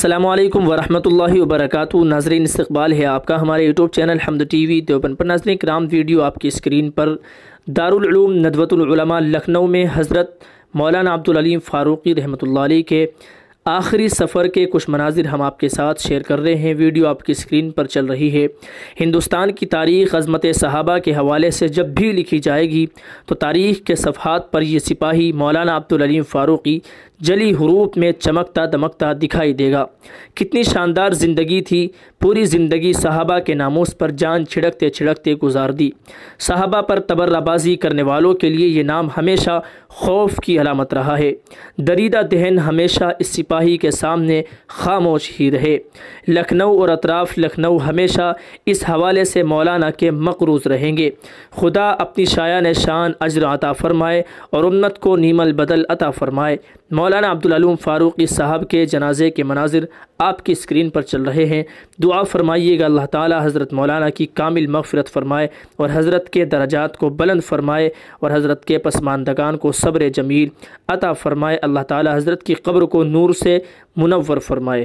السلام علیکم ورحمۃ اللہ وبرکاتہ۔ ناظرین، استقبال ہے آپ کا ہمارے یوٹیوب چینل حمد ٹی وی دیوبند پر۔ ناظرین کرام، ویڈیو آپ کی اسکرین پر دارالعلوم ندوۃ العلماء لکھنؤ میں حضرت مولانا عبدالعلیم فاروقی رحمۃ اللہ علیہ کے آخری سفر کے کچھ مناظر ہم آپ کے ساتھ شیئر کر رہے ہیں۔ ویڈیو آپ کی اسکرین پر چل رہی ہے۔ ہندوستان کی تاریخ عظمت صحابہ کے حوالے سے جب بھی لکھی جائے گی تو تاریخ کے صفحات پر یہ سپاہی مولانا عبدالعلیم فاروقی جلی حروف میں چمکتا دمکتا دکھائی دے گا۔ کتنی شاندار زندگی تھی، پوری زندگی صحابہ کے ناموس پر جان چھڑکتے چھڑکتے گزار دی۔ صحابہ پر تبرہ بازی کرنے والوں کے لیے یہ نام ہمیشہ خوف کی علامت رہا ہے۔ دریدہ دہن ہمیشہ اس سپاہی کے سامنے خاموش ہی رہے۔ لکھنؤ اور اطراف لکھنؤ ہمیشہ اس حوالے سے مولانا کے مقروض رہیں گے۔ خدا اپنی شایان شان اجر عطا فرمائے اور امت کو نیم البدل عطا فرمائے۔ مولانا عبدالعلیم فاروقی صاحب کے جنازے کے مناظر آپ کی اسکرین پر چل رہے ہیں۔ دعا فرمائیے گا اللہ تعالی حضرت مولانا کی کامل مغفرت فرمائے اور حضرت کے درجات کو بلند فرمائے اور حضرت کے پسماندگان کو صبر جمیل عطا فرمائے۔ اللہ تعالی حضرت کی قبر کو نور سے منور فرمائے۔